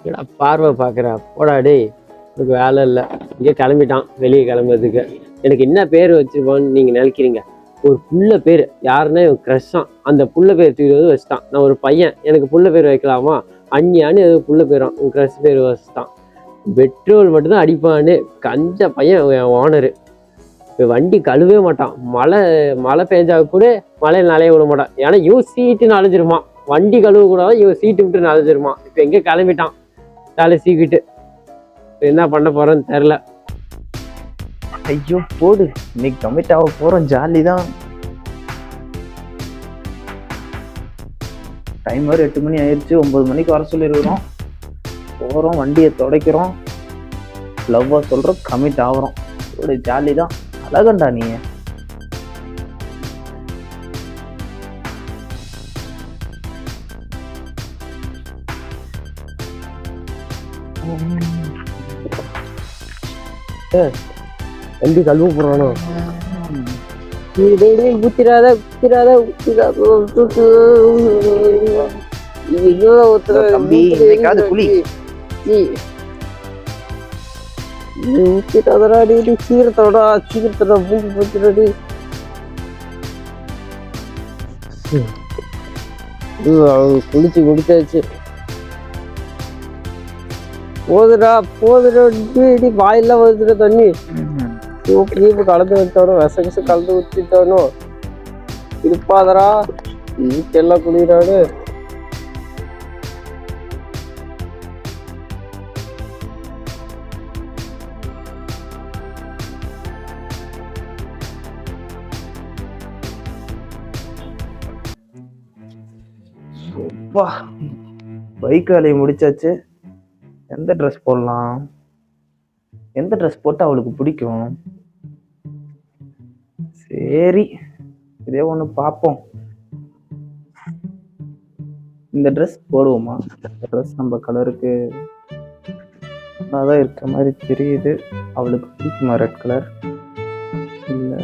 ஏடா பார்வை பார்க்குறா போடா டேய், எனக்கு வேலை இல்லை. இங்கே கிளம்பிட்டான் வெளியே கிளம்புறதுக்கு. எனக்கு என்ன பேர் வச்சுருப்பான்னு நீங்கள் நினைக்கிறீங்க? ஒரு புள்ள பேர் யாருன்னா இவன் க்ரஷ்ஷான், அந்த புள்ள பேர் தூக்கி வந்து வச்சுட்டான். நான் ஒரு பையன், எனக்கு புள்ள பேர் வைக்கலாமா? அண்ணியான்னு எது புள்ள பேரும் உன் க்ரஷ் பேர் வச்சுட்டான். பெட்ரோல் மட்டும்தான் அடிப்பான்னு கஞ்ச பையன் என் ஓனரு. வண்டி கழுவே மாட்டான். மழை பெஞ்சா கூட மழையில் நனைய விட மாட்டான். ஏன்னா இவன் சீட்டு நனைஞ்சிருமா, வண்டி கழுவ கூடாது, இவன் சீட்டு விட்டு நனைஞ்சிருமா. இப்போ எங்கே கிளம்பிட்டான் தலை சீக்கிட்டு. என்ன பண்ண போறேன்னு தெரில. ஐயோ போடு, இன்னைக்கு கமிட் ஆக போறோம், ஜாலி தான். டைம் வர 8 மணி ஆயிடுச்சு, 9 மணிக்கு வர சொல்லியிருக்கிறோம். போகிறோம், வண்டியை துடைக்கிறோம், லவ்வாக சொல்கிறோம், கமிட் ஆகிறோம். ஒரு ஜாலி தான். அழகண்டா நீ. வண்டி கழுவ போறானோ? குளிச்சு குடிச்சாச்சு. போதுடா போதுடா, வாயெல்லாம் வருதுடா தண்ணி. கீப்பு கலந்து வச்சானோ, விச கலந்து ஊற்றிட்டானோ, இருப்பாதரா எல்லாம் குளிராடு. பைக் வேலையை முடிச்சாச்சு. எந்த ட்ரெஸ் போடலாம்? எந்த ட்ரெஸ் போட்டால் அவளுக்கு பிடிக்கும்? சரி, இதே ஒன்று பார்ப்போம். இந்த ட்ரெஸ் போடுவோமா? இந்த ட்ரெஸ் நம்ம கலருக்கு நல்லாதான் இருக்க மாதிரி தெரியுது. அவளுக்கு பிடிக்குமா ரெட் கலர்? இல்லை,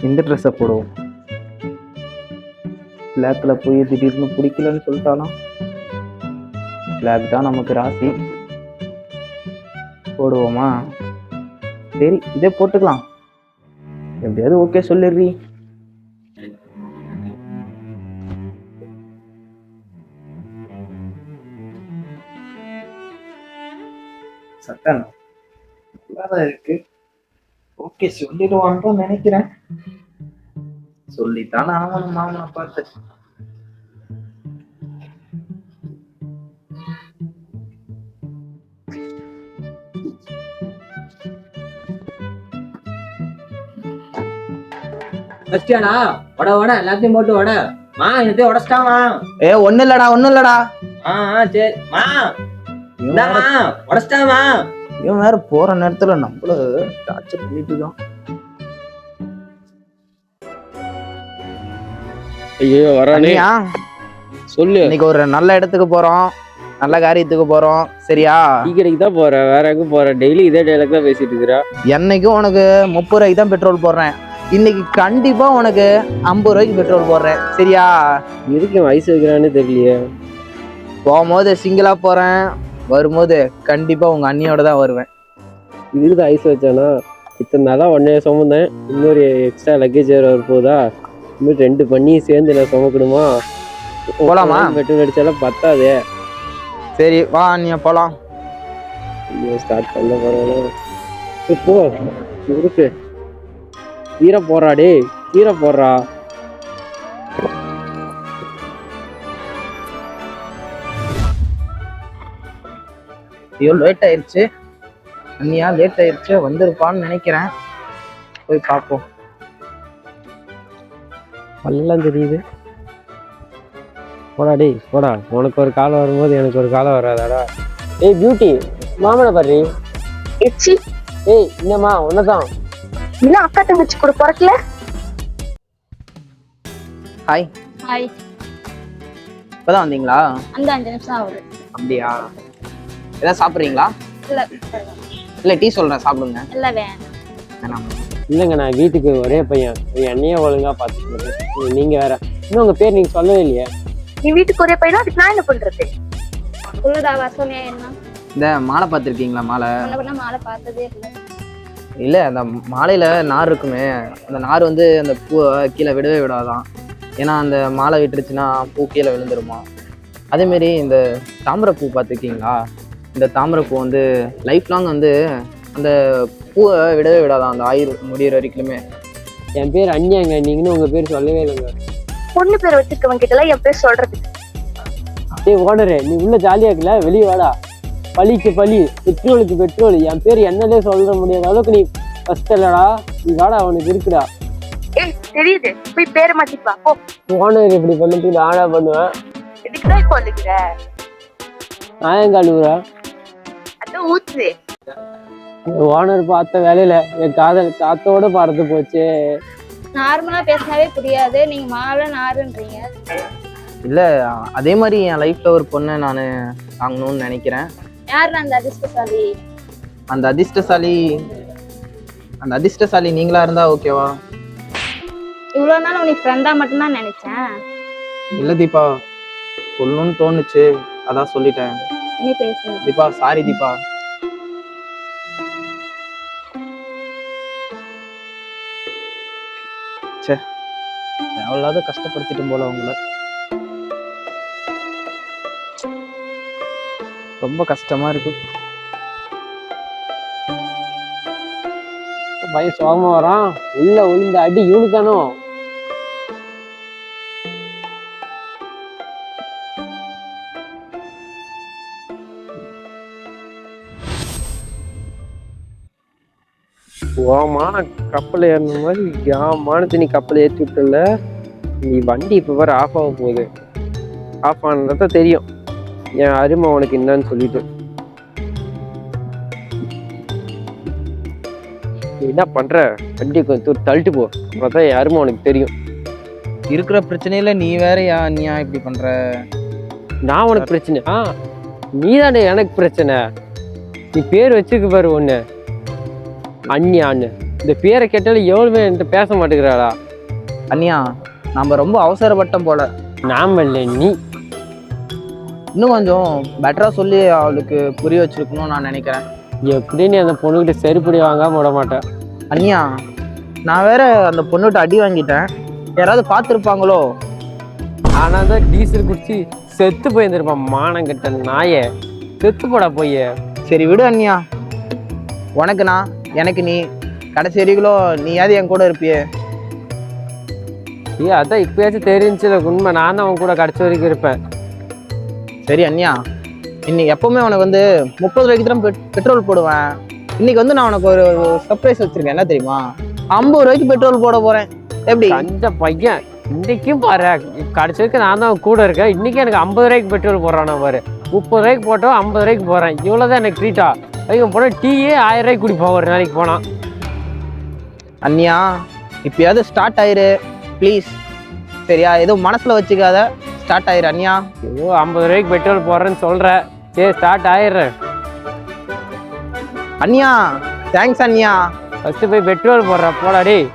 இந்த ட்ரெஸ்ஸை போடுவோம். பிளாக்ல போய் திடீர்னு பிடிக்கலன்னு சொல்லிட்டாலாம். பிளாக் தான் நமக்கு ராசி. போடுவோமா? சரி, இதே போட்டுக்கலாம். எப்படியாவது ஓகே சொல்லிடுறீ. சட்டன் நல்லாதான் இருக்கு. ஓகே சொல்லிடுவான்னு நினைக்கிறேன். சொல்லித்தானே ஆகணும் மாமனை பார்த்து. எல்லாத்தையும் போட்டு வட மா, என்னத்தையும் உடச்சிட்டாமா. ஒண்ணு இல்லடா. சரி மா, உடச்சிட்டாமா. இவன் வேற போற நேரத்துல நம்மள டார்ச்சர் பண்ணிட்டு தான். ஐயோ வரானே, சொல்லு. இன்னைக்கு ஒரு நல்ல இடத்துக்கு போறோம், நல்ல காரியத்துக்கு போறோம். சரியா? டீ கடைக்கு தான் போறேன், வேற எங்க போறேன்? டெய்லி இதே டைலாக் தான் பேசிட்டு இருக்கிறா. என்னைக்கும் உனக்கு 30 ரூபாய்க்கு தான் பெட்ரோல் போடுறேன். இன்னைக்கு கண்டிப்பா உனக்கு 50 ரூபாய்க்கு பெட்ரோல் போடுறேன். சரியா? எதுக்கு வயசு வைக்கிறான்னு தெரியலையே. போகும்போது சிங்கிளா போறேன், வரும்போது கண்டிப்பா உங்க அண்ணியோட தான் வருவேன். இதுக்கு ஐஸ் வச்சானா? இத்தனை நாளா ஒன்னே சுமந்தேன், இன்னொரு எக்ஸ்ட்ரா லக்கேஜ் வர போதா? இன்னும் 2 பண்ணி சேர்ந்து நான் சுமக்கணுமா? போலாமா? பெட்ரோல் அடிச்சாலும் பத்தாதே. சரி வா அண்ணியா போலாம். ஸ்டார்ட் பண்ண போறேன். போ இருக்கு, கீரை போடுறா டே, கீரை போடுறா. ஐயோ லேட் ஆயிடுச்சு. அண்ணியா லேட் ஆயிடுச்சு, வந்திருப்பான்னு நினைக்கிறேன். போய் பார்ப்போம். எல்லாம் தெரியுது. போடா டேய் போடா, உனக்கு ஒரு காலம் வரும்போது எனக்கு ஒரு காலம் வராதாடா. ஏய் பியூட்டி, மாமனை பாரு. ஏய் என்னம்மா, உன்னதான். இன்னும் அக்கா தங்கச்சி கூட பிறக்கல. ஹாய். ஹாய். இப்பதான் வந்தீங்களா? அந்த 5 நிமிஷம் ஆகுது. அப்படியா? ஏதாவது சாப்பிட்றீங்களா? இல்ல டீ சொல்றேன், சாப்பிடுங்க. இல்ல வேணாம். இல்லைங்க, நான் வீட்டுக்கு ஒரே பையன், என்னையே ஒழுங்கா பார்த்துக்கணும். நீங்க வேற. இன்னும் உங்க பேர் நீங்க சொல்லவே இல்லையே. நீ வீட்டுக்கு ஒரே பையனா? அதுக்கு நான் என்ன பண்றது? சொல்லுடா வசனியா என்ன? இந்த மாலை பார்த்துருக்கீங்களா? மாலை உன்னை கூட மாலை பார்த்ததே இல்லை. இல்லை, அந்த மாலையில் நார் இருக்குமே, அந்த நார் வந்து அந்த பூவை கீழே விடவே விடாதான். ஏன்னா அந்த மாலை விட்டுருச்சுன்னா பூ கீழே விழுந்துருமா. அதேமாரி இந்த தாமரைப்பூ பார்த்துருக்கீங்களா? இந்த தாமரைப்பூ வந்து லைஃப் லாங் வந்து அந்த பூவை விடவே விடாதான், அந்த ஆயுர் முடிகிற வரைக்குமே. என் பேர் அண்ணியாங்க, நீங்கன்னு உங்க பேர் சொல்லவே இல்லைங்க. பொண்ணு பேர் வச்சிருக்கவங்க கிட்ட எல்லாம் என் பேர் சொல்றது. டேய் ஓனரு, நீ உள்ள ஜாலியா இருக்கல, வெளியே வாடா. பழிக்கு பழி, பெட்ரோலுக்கு பெட்ரோல். என் பேர் என்னன்னே சொல்ல முடியாத அளவுக்கு நீ ஃபர்ஸ்ட் இல்லடா. நீ வாடா, அவனுக்கு இருக்குடா. ஏய் தெரியுது, போய் பேரை மாத்திப்பா போ. ஓனர் இப்படி பண்ணதுக்கு நானா பண்ணுவேன். எதுக்குதான் இப்போ வந்துக்கிற? நான் எங்க அழுகுறா? அதான் ஊத்துது. ஓனர் பார்த்த வேலையில என் காதல் காத்தோட பறந்து போச்சு. நார்மலா பேசினாவே புரியாது, நீங்க மாலை நாருன்றீங்க. இல்லை, அதே மாதிரி என் லைஃப்பில் ஒரு பொண்ணை நான் வாங்கணும்னு நினைக்கிறேன். யாரு அந்த அதிர்ஷ்டசாலி? அந்த அதிர்ஷ்டசாலி நீங்களா இருந்தா ஓகேவா? இவ்வளவு நாள் உனக்கு ஃப்ரெண்டா மட்டும்தான் நினைச்சேன். இல்லை தீபா, சொல்லணும்னு தோணுச்சு, அதான் சொல்லிட்டேன். இனி பேசுங்க. தீபா சாரி தீபா. சே, தேவையில்லாத கஷ்டப்படுத்திட்டு போல உங்களை. ரொம்ப கஷ்டமா இருக்கு. பையன் சோகமா வரான். உள்ள விழுந்த அடி இவனுக்கானோ. ஓமான கப்பல் ஏறின மாதிரி யாமானது நீ கப்பல் ஏற்றி விட்டல. நீ வண்டி இப்போ வர ஆஃப் ஆக போகுது. ஆஃப் ஆனதா தெரியும் என் அருமை உனக்கு என்னன்னு சொல்லிட்டு. நீ என்ன பண்ற? வண்டி கொஞ்சம் தள்ளிட்டு போ, அப்பதான் என் அருமை உனக்கு தெரியும். இருக்கிற பிரச்சனையில நீ வேறயா நீயா இப்படி பண்ற? நான் உனக்கு பிரச்சனை? நீ தானே எனக்கு பிரச்சனை. நீ பேர் வச்சுக்க பாரு ஒண்ணு, அண்ணியான்னு. இந்த பேரை கேட்டாலும் எவ்வளவுமே என்கிட்ட பேச மாட்டேங்கிறாளா? அண்ணியா, நம்ம ரொம்ப அவசரப்பட்டோம் போல. நாம இல்லை நீ. இன்னும் கொஞ்சம் பெட்டரா சொல்லி அவளுக்கு புரிய வச்சிருக்கணும்னு நான் நினைக்கிறேன். எப்படி நீ அந்த பொண்ணுகிட்ட செருப்படி வாங்காம விட மாட்டேன். அண்ணியா, நான் வேற அந்த பொண்ணுகிட்ட அடி வாங்கிட்டேன். யாராவது பார்த்துருப்பாங்களோ? ஆனா தான் டீசல் குடிச்சு செத்து போயிருந்திருப்பான் மானங்கிட்ட நாயே. செத்து போடா போய். சரி விடு அண்ணியா, உனக்கு நான், எனக்கு நீ, கடைசி வரைக்கும் நீயாவது என் கூட இருப்பியே. அதான் இப்பயாச்சும் தெரிஞ்சுல உண்மை. நான் தான் அவன் கூட கடைசி வரைக்கும் இருப்பேன். சரி அண்ணியா, இன்னைக்கு எப்பவுமே உனக்கு வந்து 30 ரூபாய்க்கு தான் பெட்ரோல் போடுவேன். இன்னைக்கு வந்து நான் உனக்கு ஒரு சர்ப்ரைஸ் வச்சிருக்கேன். என்ன தெரியுமா? 50 ரூபாய்க்கு பெட்ரோல் போட போறேன். எப்படி? அந்த பையன் இன்னைக்கும் பாரு, கடைசி வரைக்கும் நான் தான் கூட இருக்கேன். இன்னைக்கு எனக்கு 50 ரூபாய்க்கு பெட்ரோல் போடுறானா பாரு. 30 ரூபாய்க்கு போட்டோம், 50 ரூபாய்க்கு போறேன். இவ்வளவுதான் எனக்கு ட்ரீட்டா. அதுக்கு போனா டீயே 1000 ரூபாய்க்கு குடிப்போம் ஒரு நாளைக்கு போனா. அண்ணியா, இப்பயாவது ஸ்டார்ட் ஆயிரு ப்ளீஸ். சரியா? எதுவும் மனசுல வச்சுக்காத, ஸ்டார்ட் ஆயிரு அண்ணியா. ஏதோ 50 ரூபாய்க்கு பெட்ரோல் போடுறேன்னு சொல்ற. சரி ஸ்டார்ட் ஆயிடுறேன் அண்ணியா. தேங்க்ஸ் அண்ணியா. ஃபர்ஸ்ட் போய் பெட்ரோல் போடுற போடா டேய்.